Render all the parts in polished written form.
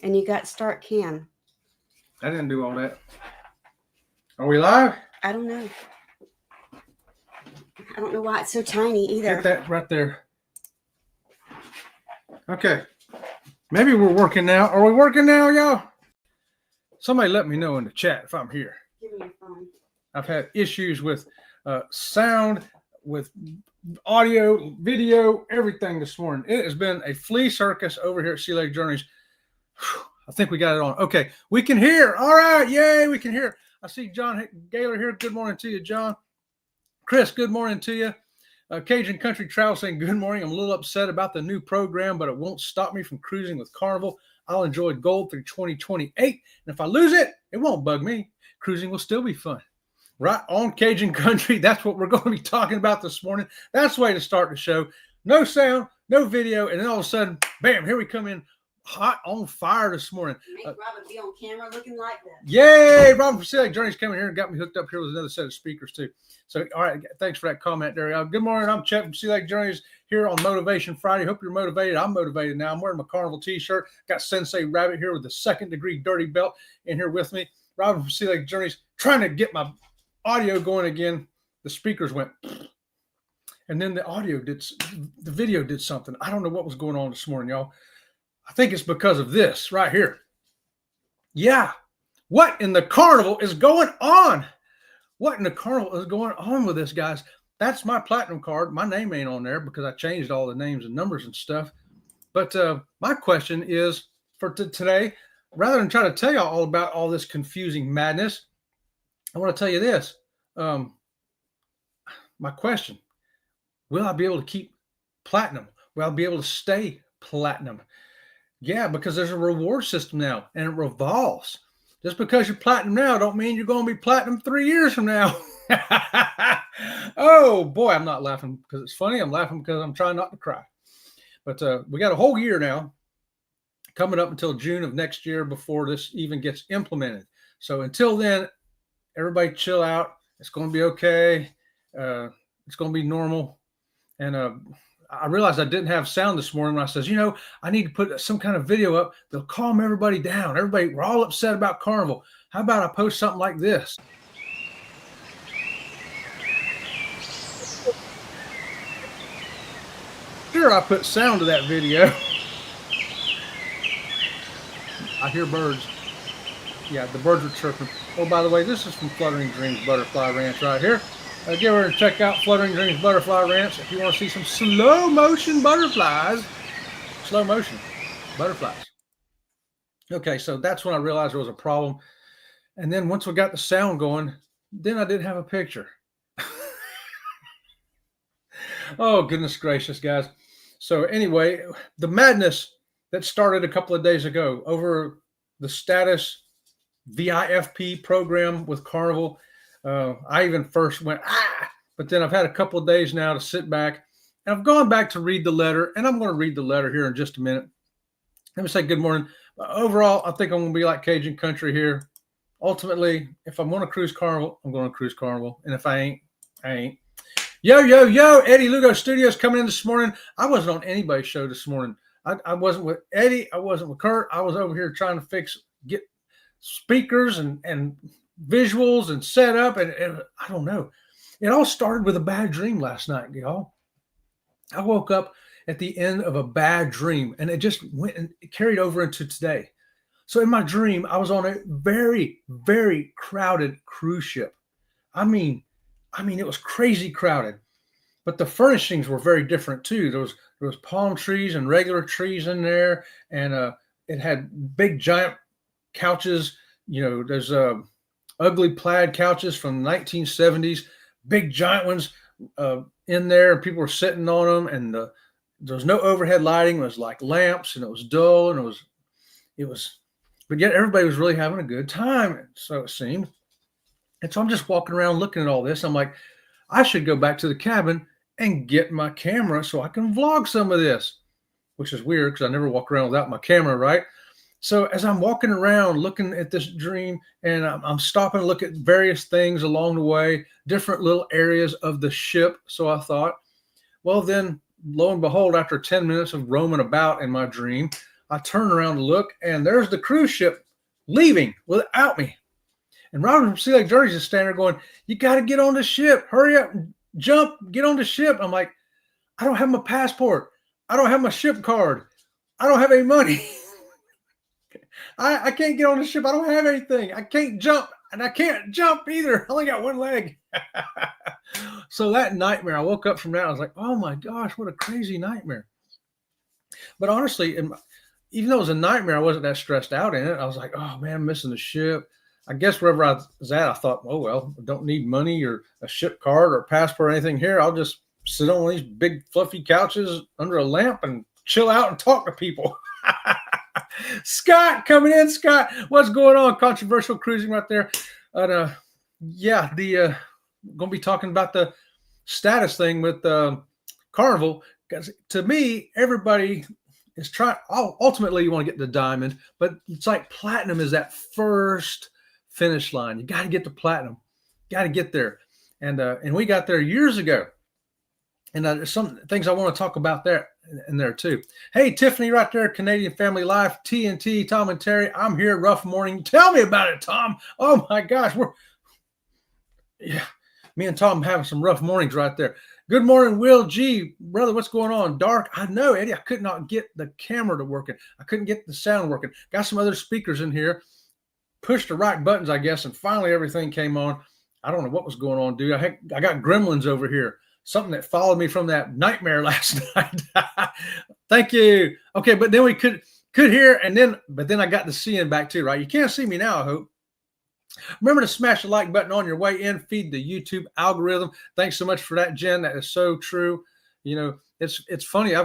And you got start cam. I didn't do all that. Are we live? I don't know. I don't know why it's so tiny either. Hit that right there. Okay. Maybe we're working now. Are we working now, y'all? Somebody let me know in the chat if I'm here. Give me your phone. I've had issues with sound, with audio, video, everything this morning. It has been a flea circus over here at Sea Lake Journeys. I think we got it on. Okay, we can hear. All right, yay, we can hear. I see John Gaylor here. Good morning to you, John. Chris, good morning to you. Cajun Country Travel saying good morning. I'm a little upset about the new program, but it won't stop me from cruising with Carnival. I'll enjoy gold through 2028. And if I lose it, it won't bug me. Cruising will still be fun. Right on, Cajun Country. That's what we're going to be talking about this morning. That's the way to start the show. No sound, no video, and then all of a sudden, bam, here we come in hot on fire this morning. Make Robin be on camera looking like that. Yay! Robin from Sea Lake Journeys coming here and got me hooked up here with another set of speakers too. So, all right, thanks for that comment there. Good morning. I'm Chet from Sea Lake Journeys here on Motivation Friday. Hope you're motivated. I'm motivated now. I'm wearing my Carnival t-shirt. Got Sensei Rabbit here with the 2nd degree dirty belt in here with me. Robin from Sea Lake Journeys trying to get my audio going again. The speakers went, and then the video did something. I don't know what was going on this morning, y'all. I think it's because of this right here. Yeah. What in the Carnival is going on? What in the Carnival is going on with this, guys? That's my platinum card. My name ain't on there because I changed all the names and numbers and stuff. But my question is for today, rather than try to tell y'all all about all this confusing madness, I want to tell you this. My question, will I be able to keep platinum? Will I be able to stay platinum? Yeah, because there's a reward system now, and it revolves. Just because you're platinum now don't mean you're going to be platinum 3 years from now. Oh, boy, I'm not laughing because it's funny. I'm laughing because I'm trying not to cry. But we got a whole year now coming up until June of next year before this even gets implemented. So until then, everybody chill out. It's going to be okay. It's going to be normal. And I realized I didn't have sound this morning when I says, I need to put some kind of video up. They'll calm everybody down. We're all upset about Carnival. How about I post something like this? Sure, I put sound to that video. I hear birds. Yeah, the birds are chirping. Oh, by the way, this is from Fluttering Dreams Butterfly Ranch right here. Get over and check out Fluttering Dreams Butterfly Ranch if you want to see some slow motion butterflies. Slow motion butterflies. Okay, so that's when I realized there was a problem. And then once we got the sound going, then I didn't have a picture. Oh, goodness gracious, guys. So anyway, the madness that started a couple of days ago over the status VIFP program with Carnival. I even first went, but then I've had a couple of days now to sit back, and I've gone back to read the letter, and I'm going to read the letter here in just a minute. Let me say good morning. Overall, I think I'm going to be like Cajun Country here. Ultimately, if I'm going to cruise Carnival, I'm going to cruise Carnival, and if I ain't, I ain't. Yo, Eddie Lugo Studios coming in this morning. I wasn't on anybody's show this morning. I wasn't with Eddie. I wasn't with Kurt. I was over here trying to get speakers and visuals and setup, and I don't know. It all started with a bad dream last night, y'all. I woke up at the end of a bad dream, and it just went and carried over into today. So in my dream, I was on a very, very crowded cruise ship. I mean, it was crazy crowded, but the furnishings were very different too. There was palm trees and regular trees in there, and it had big giant couches. There's ugly plaid couches from the 1970s, big giant ones in there, and people were sitting on them, and there was no overhead lighting. It was like lamps, and it was dull, and it was, but yet everybody was really having a good time, so it seemed. And so I'm just walking around looking at all this. I'm like, I should go back to the cabin and get my camera so I can vlog some of this, which is weird because I never walk around without my camera, right? So as I'm walking around looking at this dream, and I'm stopping to look at various things along the way, different little areas of the ship. So I thought, well, then lo and behold, after 10 minutes of roaming about in my dream, I turn around to look, and there's the cruise ship leaving without me. And Robert from Sea Lake Journeys is standing there going, "You got to get on the ship. Hurry up, jump, get on the ship." I'm like, "I don't have my passport. I don't have my ship card. I don't have any money. I can't get on the ship. I don't have anything. I can't jump, and I can't jump either. I only got one leg." So that nightmare, I woke up from that. I was like, "Oh my gosh, what a crazy nightmare." But honestly, even though it was a nightmare, I wasn't that stressed out in it. I was like, "Oh man, I'm missing the ship." I guess wherever I was at, I thought, "Oh well, I don't need money or a ship card or a passport or anything here. I'll just sit on one of these big fluffy couches under a lamp and chill out and talk to people." Scott coming in. Scott, what's going on? Controversial cruising right there. Yeah, the going to be talking about the status thing with Carnival, because to me, everybody is trying. Ultimately, you want to get the diamond, but it's like platinum is that first finish line. You got to get to platinum. Got to get there, and we got there years ago. And there's some things I want to talk about there in there too. Hey, Tiffany, right there, Canadian Family Life, TNT, Tom and Terry. I'm here. Rough morning. Tell me about it, Tom. Oh my gosh, me and Tom having some rough mornings right there. Good morning, Will G. Brother, what's going on? Dark. I know, Eddie. I could not get the camera to working. I couldn't get the sound working. Got some other speakers in here. Pushed the right buttons, I guess, and finally everything came on. I don't know what was going on, dude. I got gremlins over here. Something that followed me from that nightmare last night. Thank you. Okay, but then we could hear, but then I got the seeing back too, right? You can't see me now, I hope. Remember to smash the like button on your way in. Feed the YouTube algorithm. Thanks so much for that, Jen. That is so true. You know, it's funny. I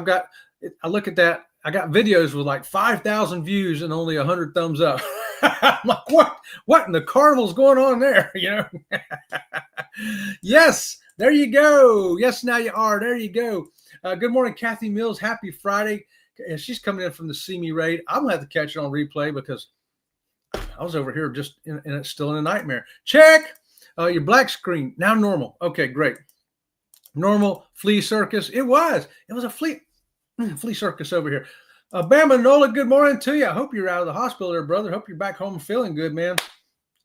look at that. I got videos with like 5,000 views and only 100 thumbs up. I'm like, what in the carnival's going on there? You know? Yes. There you go. Yes, now you are. There you go. Good morning, Kathy Mills. Happy Friday. She's coming in from the See Me raid. I'm going to have to catch it on replay because I was over here just still in a nightmare. Check your black screen. Now normal. Okay, great. Normal flea circus. It was a flea circus over here. Bama Nola, good morning to you. I hope you're out of the hospital there, brother. Hope you're back home feeling good, man.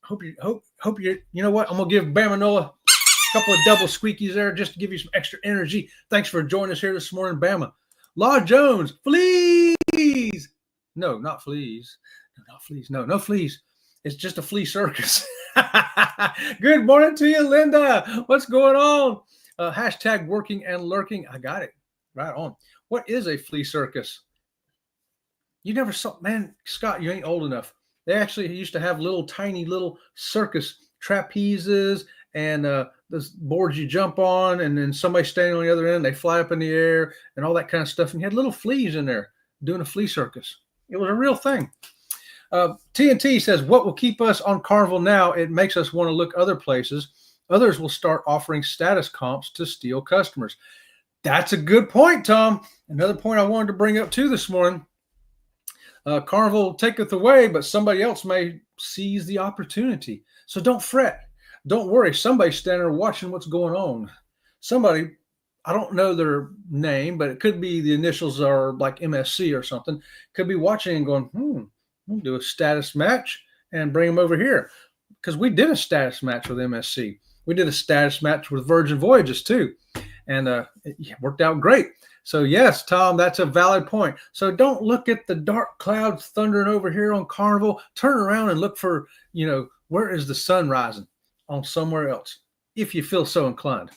Hope you, you know what? I'm going to give Bama Nola couple of double squeakies there just to give you some extra energy. Thanks for joining us here this morning, Bama. Law Jones, fleas. No, not fleas. No, not fleas. No fleas. It's just a flea circus. Good morning to you, Linda. What's going on? Hashtag working and lurking. I got it. Right on. What is a flea circus? You never saw, man, Scott, you ain't old enough. They actually used to have tiny little circus trapezes and the boards you jump on, and then somebody standing on the other end, they fly up in the air and all that kind of stuff. And you had little fleas in there doing a flea circus. It was a real thing. TNT says, what will keep us on Carnival now? It makes us want to look other places. Others will start offering status comps to steal customers. That's a good point, Tom. Another point I wanted to bring up too this morning. Carnival taketh away, but somebody else may seize the opportunity. So don't fret. Don't worry. Somebody's standing there watching what's going on. Somebody, I don't know their name, but it could be the initials are like MSC or something, could be watching and going, we'll do a status match and bring them over here. Because we did a status match with MSC. We did a status match with Virgin Voyages too. And it worked out great. So yes, Tom, that's a valid point. So don't look at the dark clouds thundering over here on Carnival. Turn around and look for, where is the sun rising on somewhere else, if you feel so inclined.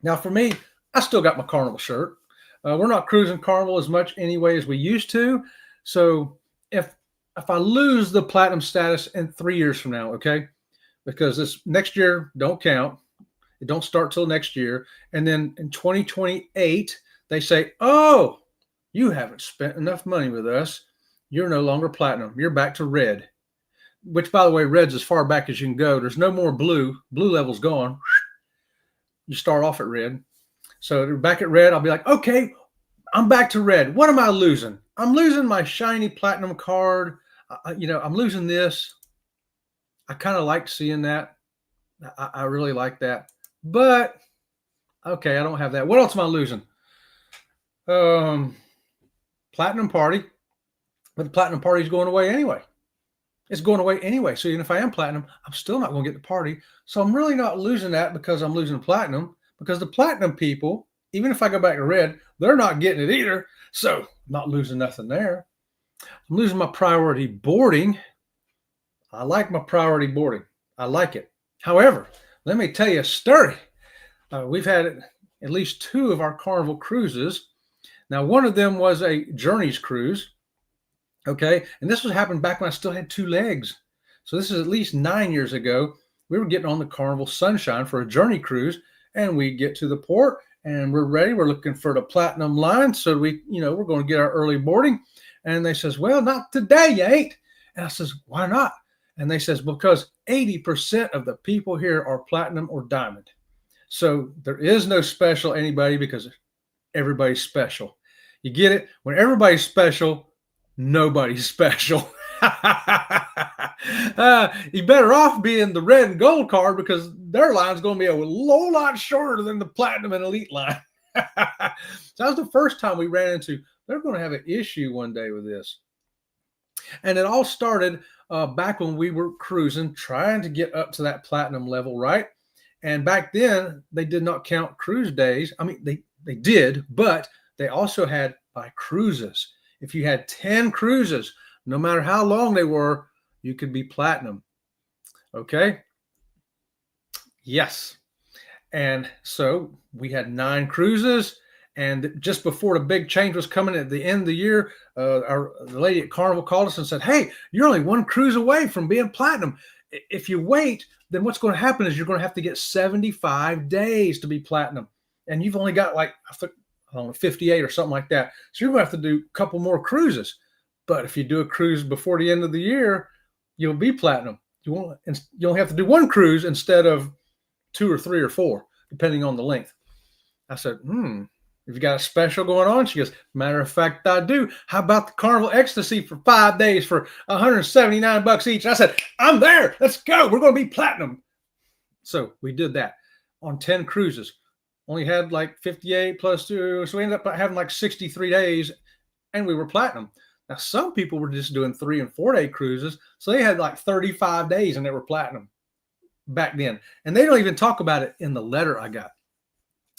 Now for me, I still got my Carnival shirt. We're not cruising Carnival as much anyway as we used to. So if I lose the platinum status in 3 years from now, okay, because this next year don't count. It don't start till next year. And then in 2028, they say, oh, you haven't spent enough money with us. You're no longer platinum. You're back to red, which, by the way, red's as far back as you can go. There's no more blue. Blue level's gone. You start off at red. So back at red, I'll be like, okay, I'm back to red. What am I losing? I'm losing my shiny platinum card. I'm losing this. I kind of like seeing that. I really like that. But, okay, I don't have that. What else am I losing? Platinum Party. But the platinum party is going away anyway. It's going away anyway. So even if I am platinum, I'm still not going to get the party. So I'm really not losing that because I'm losing platinum, because the platinum people, even if I go back to red, they're not getting it either. So I'm not losing nothing there. I'm losing my priority boarding. I like my priority boarding. I like it. However, let me tell you a story. We've had at least 2 of our Carnival cruises. Now, one of them was a Journeys cruise. Okay. And this was happening back when I still had 2 legs. So this is at least 9 years ago. We were getting on the Carnival Sunshine for a Journey cruise, and we get to the port and we're ready. We're looking for the platinum line. So we're going to get our early boarding. And they says, well, not today, you ain't. And I says, why not? And they says, because 80% of the people here are platinum or diamond. So there is no special anybody because everybody's special. You get it? When everybody's special, nobody's special. You better off being the red and gold card because their line's going to be a whole lot shorter than the platinum and elite line. So that was the first time we ran into, they're going to have an issue one day with this. And it all started back when we were cruising, trying to get up to that platinum level, right? And back then, they did not count cruise days. I mean, they did, but they also had by cruises. If you had 10 cruises, no matter how long they were, you could be platinum. Okay? Yes. And so we had 9 cruises. And just before the big change was coming at the end of the year, the lady at Carnival called us and said, hey, you're only 1 cruise away from being platinum. If you wait, then what's going to happen is you're going to have to get 75 days to be platinum. And you've only got like, I don't know, 58 or something like that. So you're going to have to do a couple more cruises. But if you do a cruise before the end of the year, you'll be platinum. You only have to do 1 cruise instead of 2 or 3 or 4, depending on the length. I said, if you got a special going on? She goes, matter of fact, I do. How about the Carnival Ecstasy for 5 days for $179 each? I said, I'm there. Let's go. We're going to be platinum. So we did that on 10 cruises. Only had like 58 plus 2. So we ended up having like 63 days and we were platinum. Now, some people were just doing 3 and 4 day cruises. So they had like 35 days and they were platinum back then. And they don't even talk about it in the letter I got.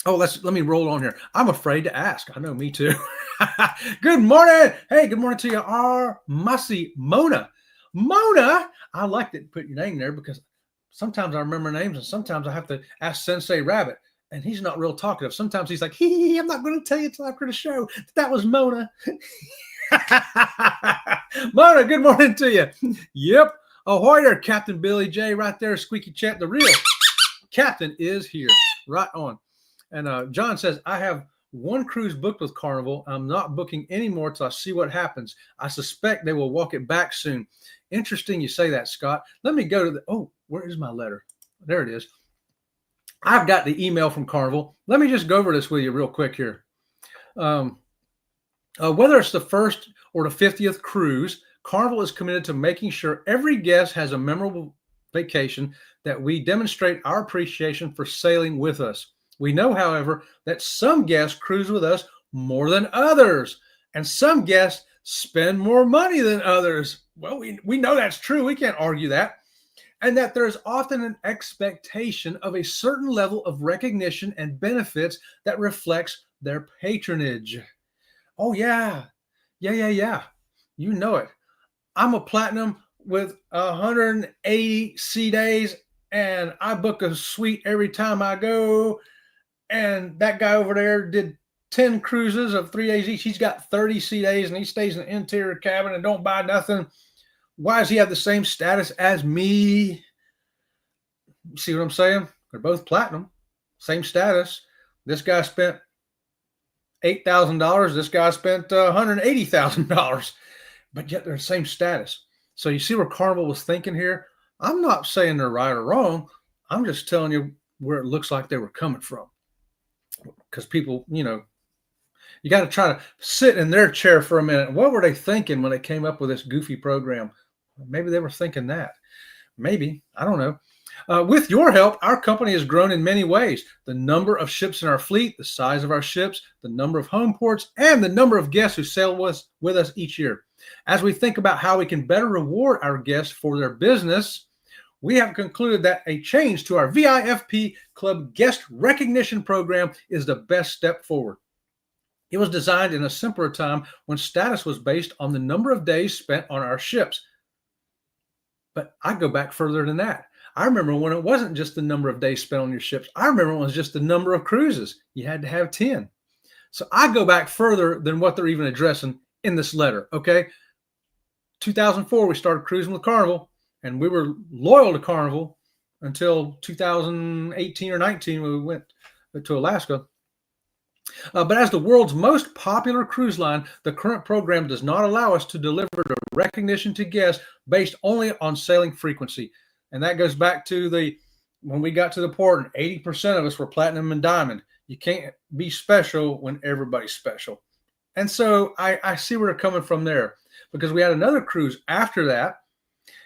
Oh, let me roll on here. I'm afraid to ask. I know, me too. Good morning. Hey, good morning to you, Masi Mona. Mona, I like that you put your name there because sometimes I remember names and sometimes I have to ask Sensei Rabbit. And he's not real talkative. Sometimes he's like, I'm not going to tell you until after the show. That was Mona. Mona, good morning to you. Yep. Ahoy there, Captain Billy J. Right there, Squeaky Chat. The real captain is here. Right on. And John says, I have 1 cruise booked with Carnival. I'm not booking anymore till I see what happens. I suspect they will walk it back soon. Interesting you say that, Scott. Let me go to where is my letter? There it is. I've got the email from Carnival. Let me just go over this with you real quick here. Whether it's the 1st or the 50th cruise, Carnival is committed to making sure every guest has a memorable vacation that we demonstrate our appreciation for sailing with us. We know, however, that some guests cruise with us more than others, and some guests spend more money than others. Well, we know that's true. We can't argue that. And that there's often an expectation of a certain level of recognition and benefits that reflects their patronage. Oh, yeah. Yeah. You know it. I'm a platinum with 180 sea days, and I book a suite every time I go. And that guy over there did 10 cruises of 3 days each. He's got 30 sea days, and he stays in the interior cabin and don't buy nothing. Why does he have the same status as me? See what I'm saying? They're both platinum, same status. This guy spent $8,000. This guy spent $180,000, but yet they're the same status. So you see where Carnival was thinking here? I'm not saying they're right or wrong. I'm just telling you where it looks like they were coming from. Because people, you got to try to sit in their chair for a minute. What were they thinking when they came up with this goofy program? Maybe they were thinking that. Maybe. I don't know. With your help, our company has grown in many ways. The number of ships in our fleet, the size of our ships, the number of home ports, and the number of guests who sail with us each year. As we think about how we can better reward our guests for their business, we have concluded that a change to our VIFP Club guest recognition program is the best step forward. It was designed in a simpler time when status was based on the number of days spent on our ships. But I go back further than that. I remember when it wasn't just the number of days spent on your ships. I remember it was just the number of cruises. You had to have 10. So I go back further than what they're even addressing in this letter, okay? 2004, we started cruising with Carnival, and we were loyal to Carnival until 2018 or 19 when we went to Alaska. But as the world's most popular cruise line, the current program does not allow us to deliver the recognition to guests based only on sailing frequency. And that goes back to when we got to the port and 80% of us were platinum and diamond. You can't be special when everybody's special. And so I see where they're coming from there, because we had another cruise after that,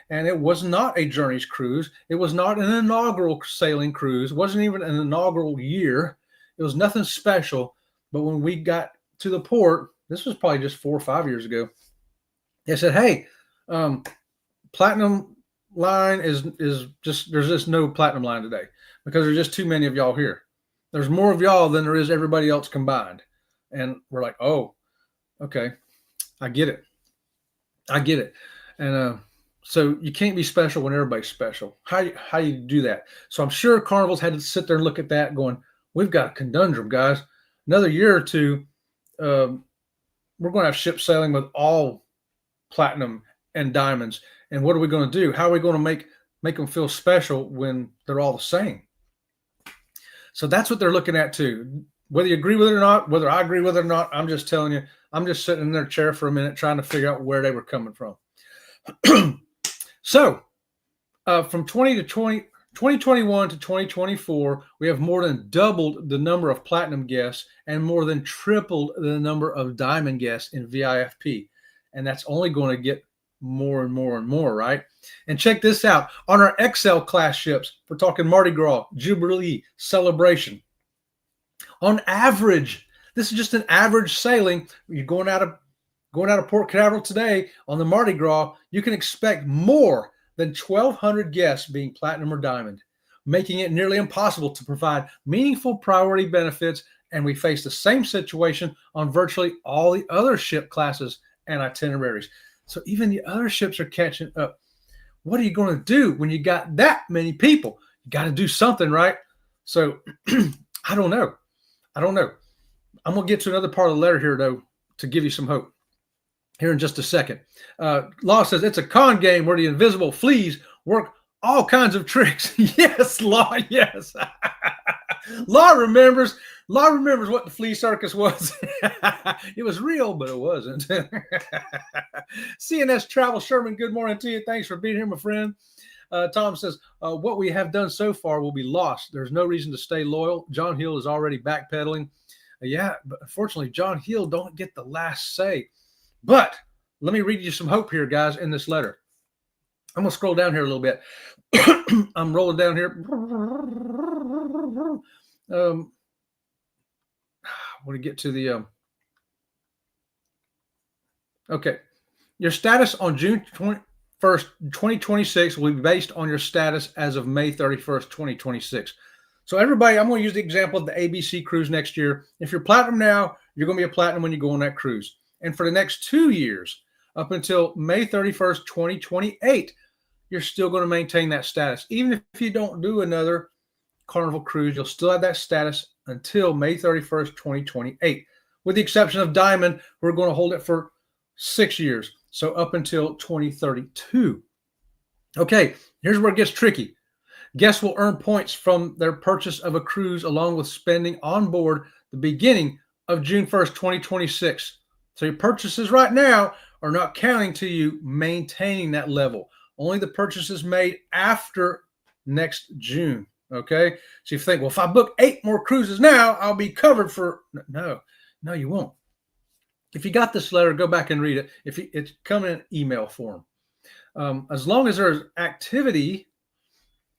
and it was not a Journeys cruise. It was not an inaugural sailing cruise. It wasn't even an inaugural year. It was nothing special. But when we got to the port, this was probably just 4 or 5 years ago, they said, hey, platinum line is just, there's just no platinum line today because there's just too many of y'all here. There's more of y'all than there is everybody else combined. And we're like, oh, okay, I get it. And so you can't be special when everybody's special. How you do that? So I'm sure Carnival's had to sit there and look at that going, we've got a conundrum, guys. Another year or two, we're going to have ships sailing with all platinum and diamonds. And what are we going to do? How are we going to make them feel special when they're all the same? So that's what they're looking at too. Whether you agree with it or not, whether I agree with it or not, I'm just telling you, I'm just sitting in their chair for a minute trying to figure out where they were coming from. So from 2021 to 2024, we have more than doubled the number of platinum guests and more than tripled the number of diamond guests in VIFP. And that's only going to get more and more and more, right? And check this out. On our XL class ships, we're talking Mardi Gras, Jubilee, Celebration. On average, this is just an average sailing. You're going out of Port Canaveral today on the Mardi Gras, you can expect more than 1,200 guests being platinum or diamond, making it nearly impossible to provide meaningful priority benefits. And we face the same situation on virtually all the other ship classes and itineraries. So even the other ships are catching up. What are you going to do when you got that many people? You got to do something, right? So I don't know. I'm going to get to another part of the letter here, though, to give you some hope here in just a second. Law says it's a con game where the invisible fleas work all kinds of tricks. Yes, Law, yes. Law remembers what the flea circus was. It was real, but it wasn't. CNS Travel Sherman, good morning to you. Thanks for being here, my friend. Tom says, what we have done so far will be lost. There's no reason to stay loyal. John Hill is already backpedaling. Yeah, but unfortunately, John Hill don't get the last say. But let me read you some hope here, guys, in this letter. I'm going to scroll down here a little bit. I'm rolling down here. I want to get to the okay. Your status on June 21st, 2026 will be based on your status as of May 31st, 2026. So everybody, I'm going to use the example of the ABC cruise next year. If you're platinum now, you're going to be a platinum when you go on that cruise. And for the next 2 years, up until May 31st, 2028, you're still going to maintain that status. Even if you don't do another Carnival cruise, you'll still have that status until May 31st, 2028. With the exception of Diamond, we're going to hold it for 6 years. So up until 2032. Okay, here's where it gets tricky. Guests will earn points from their purchase of a cruise along with spending on board the beginning of June 1st, 2026. So your purchases right now are not counting to you maintaining that level. Only the purchases made after next June. Okay. So you think, well, if I book 8 more cruises now, I'll be covered for. No, you won't. If you got this letter, go back and read it. It's coming in email form. As long as there's activity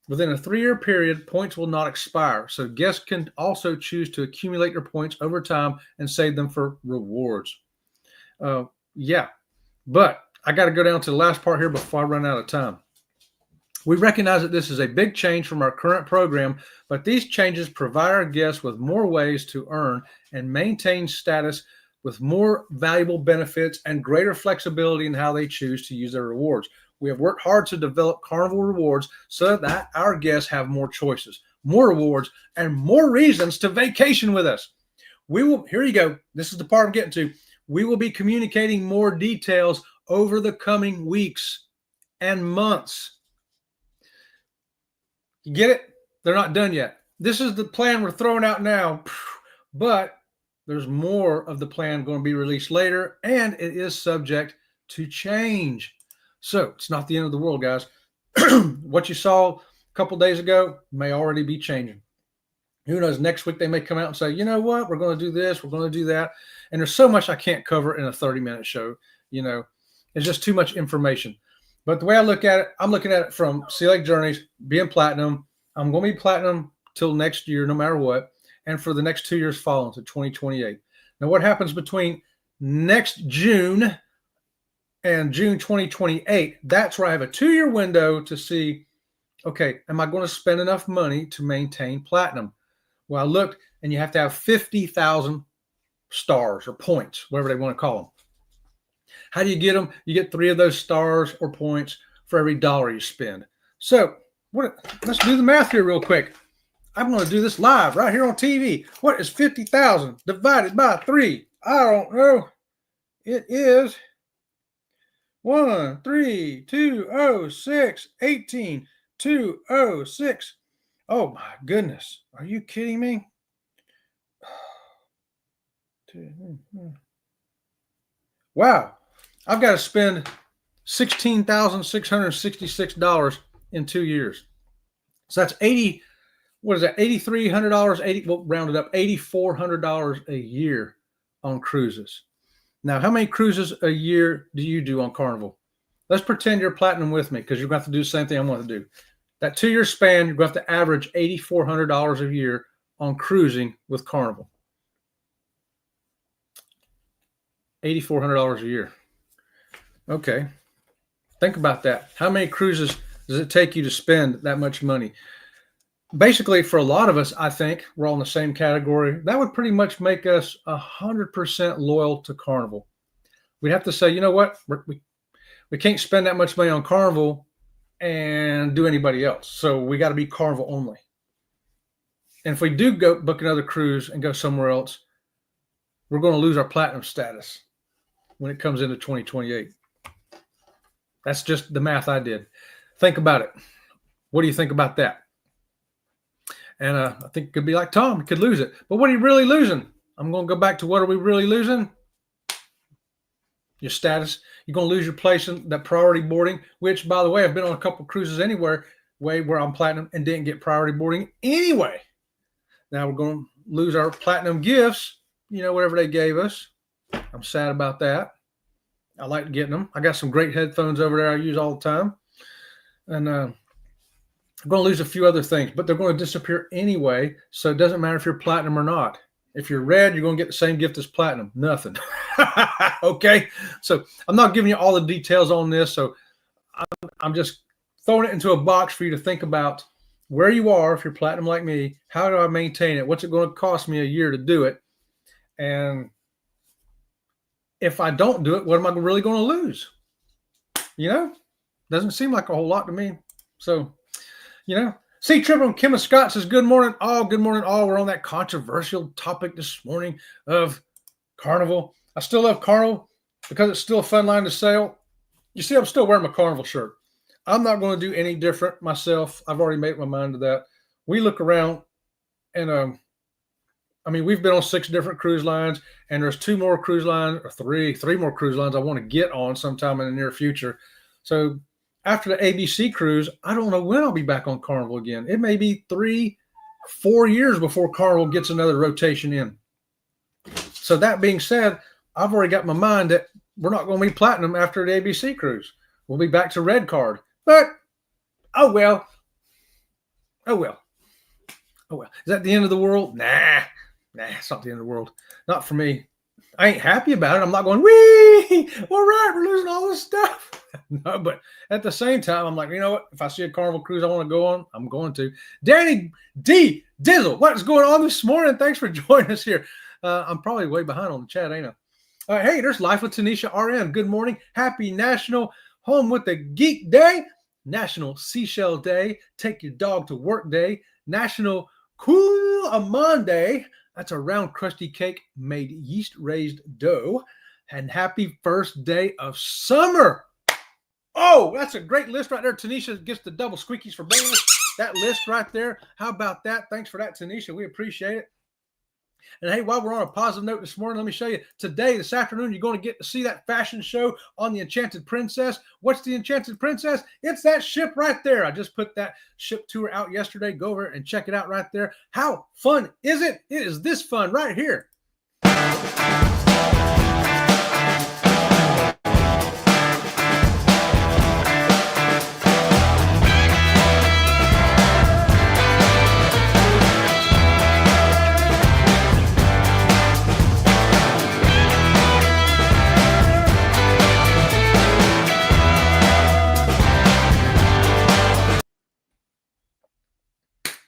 within a 3-year period, points will not expire. So guests can also choose to accumulate their points over time and save them for rewards. Yeah. But I got to go down to the last part here before I run out of time. We recognize that this is a big change from our current program, but these changes provide our guests with more ways to earn and maintain status with more valuable benefits and greater flexibility in how they choose to use their rewards. We have worked hard to develop Carnival rewards so that our guests have more choices, more rewards, and more reasons to vacation with us. Here you go. This is the part I'm getting to. We will be communicating more details over the coming weeks and months. You get it? They're not done yet. This is the plan we're throwing out now, but there's more of the plan going to be released later, and it is subject to change. So it's not the end of the world, guys. What you saw a couple days ago may already be changing. Who knows? Next week they may come out and say, you know what? We're going to do this. We're going to do that. And there's so much I can't cover in a 30-minute show. It's just too much information. But the way I look at it, I'm looking at it from Sea Lake Journeys, being platinum. I'm going to be platinum till next year, no matter what. And for the next 2 years following to 2028. Now, what happens between next June and June 2028? That's where I have a 2-year window to see, okay, am I going to spend enough money to maintain platinum? Well, I looked, and you have to have 50,000 stars or points, whatever they want to call them. How do you get them? You get 3 of those stars or points for every dollar you spend. So let's do the math here real quick. I'm going to do this live right here on TV. What is 50,000 divided by 3? I don't know. It is 1,3,206, 18,206. Oh my goodness. Are you kidding me? Wow. I've got to spend $16,666 in 2 years. So that's $8,300, we'll round it up, $8,400 a year on cruises. Now, how many cruises a year do you do on Carnival? Let's pretend you're platinum with me, because you're going to have to do the same thing I'm going to do. That 2-year span, you're going to have to average $8,400 a year on cruising with Carnival. $8,400 a year. Okay. Think about that. How many cruises does it take you to spend that much money? Basically, for a lot of us, I think we're all in the same category. That would pretty much make us 100% loyal to Carnival. We'd have to say, you know what? We can't spend that much money on Carnival and do anybody else. So we got to be Carnival only. And if we do go book another cruise and go somewhere else, we're going to lose our platinum status when it comes into 2028. That's just the math I did. Think about it. What do you think about that? And I think it could be like Tom, could lose it. But what are you really losing? I'm going to go back to what are we really losing? Your status. You're going to lose your place in that priority boarding, which, by the way, I've been on a couple cruises anywhere where I'm platinum and didn't get priority boarding anyway. Now we're going to lose our platinum gifts, whatever they gave us. I'm sad about that. I like getting them. I got some great headphones over there I use all the time. And I'm going to lose a few other things, but they're going to disappear anyway. So it doesn't matter if you're platinum or not. If you're red, you're going to get the same gift as platinum. Nothing. Okay. So I'm not giving you all the details on this. So I'm just throwing it into a box for you to think about where you are. If you're platinum like me, how do I maintain it? What's it going to cost me a year to do it? And if I don't do it, what am I really going to lose? Doesn't seem like a whole lot to me. So, C. Triple and Kim Scott says, good morning, all. Good morning, all. We're on that controversial topic this morning of Carnival. I still love Carnival because it's still a fun line to sail. You see, I'm still wearing my Carnival shirt. I'm not going to do any different myself. I've already made my mind to that. We look around and, we've been on 6 different cruise lines, and there's 2 more cruise lines, or three more cruise lines I want to get on sometime in the near future. So after the ABC cruise, I don't know when I'll be back on Carnival again. It may be 3-4 years before Carnival gets another rotation in. So that being said, I've already got my mind that we're not going to be platinum after the ABC cruise. We'll be back to red card. But, oh well. Is that the end of the world? Nah, it's not the end of the world. Not for me. I ain't happy about it. I'm not going, wee, all right, we're losing all this stuff. No, but at the same time, I'm like, you know what? If I see a Carnival cruise I want to go on, I'm going to. Danny D. Dizzle, what's going on this morning? Thanks for joining us here. I'm probably way behind on the chat, ain't I? Hey, there's Life with Tanisha RN. Good morning. Happy National Home with the Geek Day, National Seashell Day, Take Your Dog to Work Day, National Cool Amande Day. That's a round crusty cake made yeast-raised dough. And happy first day of summer. Oh, that's a great list right there. Tanisha gets the double squeakies for bonus. That list right there. How about that? Thanks for that, Tanisha. We appreciate it. And hey, while we're on a positive note this morning, let me show you. Today, this afternoon, you're going to get to see that fashion show on the Enchanted Princess. What's the Enchanted Princess? It's that ship right there. I just put that ship tour out yesterday. Go over and check it out right there. How fun is it? It is this fun right here.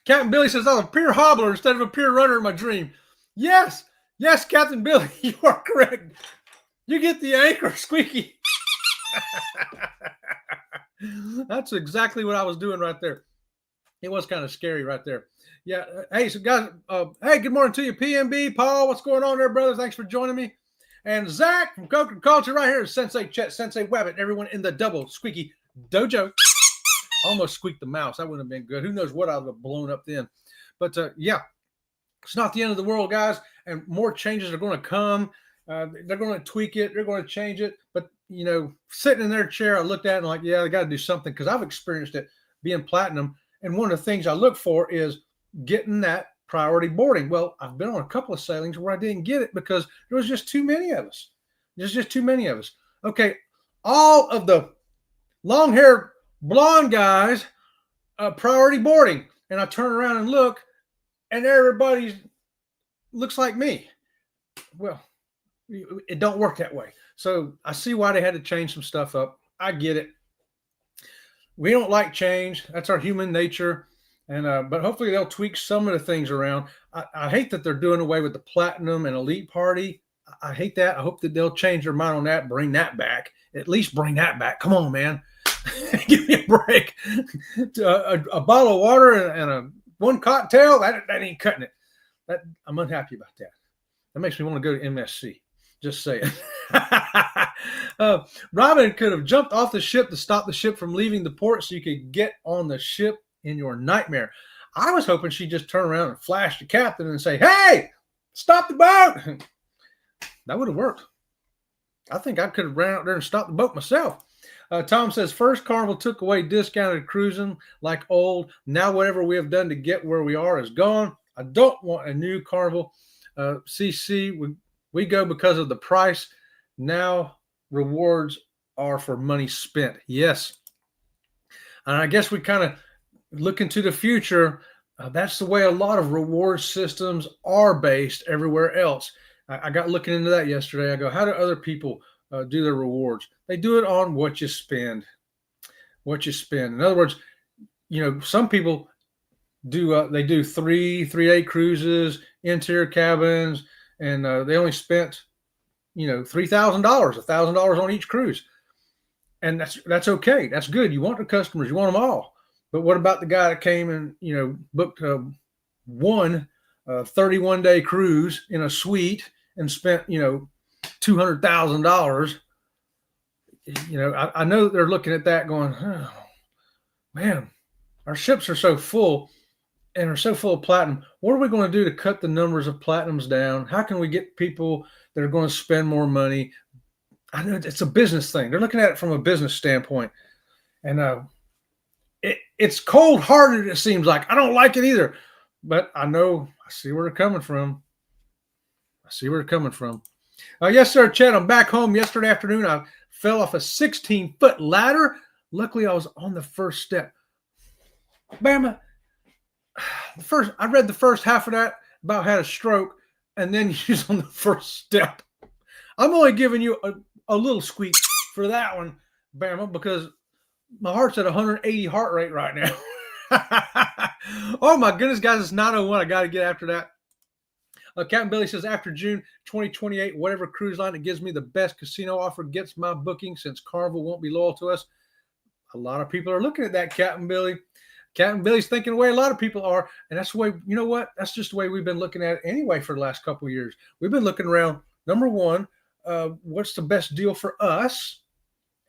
Captain Billy says, I'm a pure hobbler instead of a pure runner in my dream. Yes, Captain Billy, you are correct. You get the anchor, squeaky. That's exactly what I was doing right there. It was kind of scary right there. Yeah. Hey, so guys, hey, good morning to you, PMB, Paul. What's going on there, brothers? Thanks for joining me. And Zach from Coke and Culture right here, Sensei Chet, Sensei Wabbit, everyone in the double squeaky dojo. Almost squeaked the mouse. That wouldn't have been good. Who knows what I would have blown up then. But yeah, it's not the end of the world, guys. And more changes are going to come. They're going to tweak it. They're going to change it. But, you know, sitting in their chair, I looked at it and like, yeah, they got to do something because I've experienced it being platinum. And one of the things I look for is getting that priority boarding. Well, I've been on a couple of sailings where I didn't get it because there was just too many of us. There's just too many of us. Okay, all of the long-haired blonde guys, priority boarding. And I turn around and look, and everybody looks like me. Well, it don't work that way. So I see why they had to change some stuff up. I get it. We don't like change. That's our human nature. And but hopefully they'll tweak some of the things around. I hate that they're doing away with the platinum and elite party. I hate that. I hope that they'll change their mind on that, bring that back. At least bring that back. Come on, man. Give me a break. A bottle of water and one cocktail, that ain't cutting it. I'm unhappy about that. That makes me want to go to MSC. Just saying. Robin could have jumped off the ship to stop the ship from leaving the port so you could get on the ship in your nightmare. I was hoping she'd just turn around and flash the captain and say, hey, stop the boat. That would have worked. I think I could have ran out there and stopped the boat myself. Tom says, first Carnival took away discounted cruising like old. Now whatever we have done to get where we are is gone. I don't want a new Carnival. CC, we go because of the price. Now rewards are for money spent. Yes. And I guess we kind of look into the future. That's the way a lot of reward systems are based everywhere else. I got looking into that yesterday. I go, how do other people do their rewards? They do it on what you spend. What you spend. In other words, you know, some people do they do 3-day cruises, interior cabins, and they only spent, you know, $3,000, $1,000 on each cruise, and that's okay. That's good. You want the customers, you want them all. But what about the guy that came and, you know, booked one 31-day cruise in a suite and spent, you know, $200,000? You know, I know they're looking at that going, oh, man, our ships are so full and are so full of platinum. What are we going to do to cut the numbers of platinums down? How can we get people that are going to spend more money? I know it's a business thing. They're looking at it from a business standpoint. And it's cold-hearted, it seems like. I don't like it either. But I see where they're coming from. Yes, sir, Chad, I'm back home. Yesterday afternoon, I fell off a 16-foot ladder. Luckily, I was on the first step. Bama, I read the first half of that, about had a stroke, and then you was on the first step. I'm only giving you a little squeak for that one, Bama, because my heart's at 180 heart rate right now. Oh my goodness, guys, it's 9:01. I got to get after that. Captain Billy says, after June 2028, whatever cruise line that gives me the best casino offer gets my booking, since Carnival won't be loyal to us. A lot of people are looking at that, Captain Billy. Captain Billy's thinking the way a lot of people are. And that's the way, you know what? That's just the way we've been looking at it anyway for the last couple of years. We've been looking around, number one, what's the best deal for us?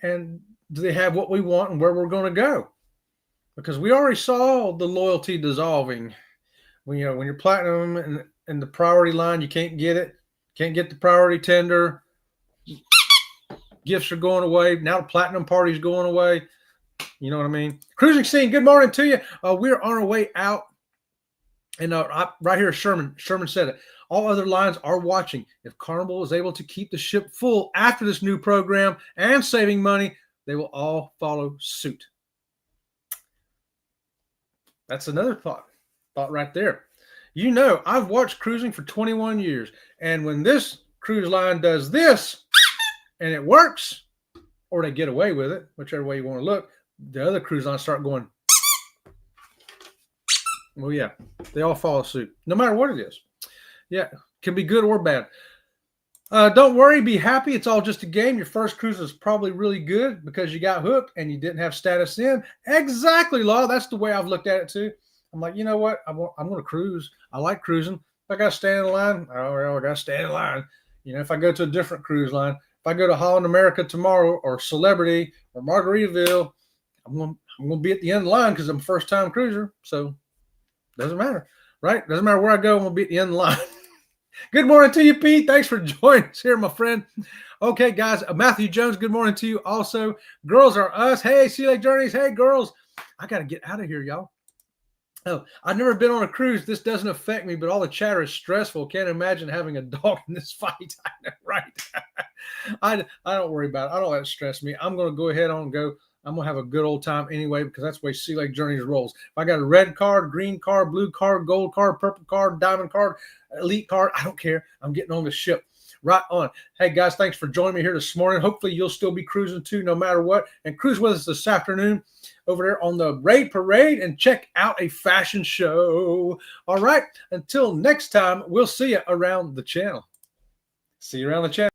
And do they have what we want and where we're going to go? Because we already saw the loyalty dissolving. When you're platinum and the priority line, you can't get it. Can't get the priority tender. Gifts are going away. Now the platinum party's going away. You know what I mean? Cruising Scene, good morning to you. We're on our way out. And right here, Sherman said it. All other lines are watching. If Carnival is able to keep the ship full after this new program and saving money, they will all follow suit. That's another thought right there. You know, I've watched cruising for 21 years. And when this cruise line does this and it works, or they get away with it, whichever way you want to look, the other cruise lines start going, well, yeah, they all follow suit, no matter what it is. Yeah, can be good or bad. Don't worry, be happy. It's all just a game. Your first cruise is probably really good because you got hooked and you didn't have status in. Exactly, Law. That's the way I've looked at it too. I'm like, you know what? I'm going to cruise. I like cruising. If I got to stand in line, I got to stand in line. You know, if I go to a different cruise line, if I go to Holland America tomorrow or Celebrity or Margaritaville, I'm going to be at the end of the line because I'm a first-time cruiser. So doesn't matter, right? Doesn't matter where I go. I'm going to be at the end of the line. Good morning to you, Pete. Thanks for joining us here, my friend. Okay, guys. Matthew Jones, good morning to you also. Girls Are Us. Hey, Sea Lake Journeys. Hey, girls. I got to get out of here, y'all. Oh, I've never been on a cruise. This doesn't affect me, but all the chatter is stressful. Can't imagine having a dog in this fight. I know, right? I don't worry about it. I don't let it stress me. I'm going to go ahead on and go. I'm going to have a good old time anyway, because that's the way Sea Lake Journeys rolls. If I got a red card, green card, blue card, gold card, purple card, diamond card, elite card, I don't care. I'm getting on the ship. Right on. Hey, guys, thanks for joining me here this morning. Hopefully, you'll still be cruising too, no matter what. And cruise with us this afternoon over there on the Raid Parade and check out a fashion show. All right. Until next time, we'll see you around the channel. See you around the channel.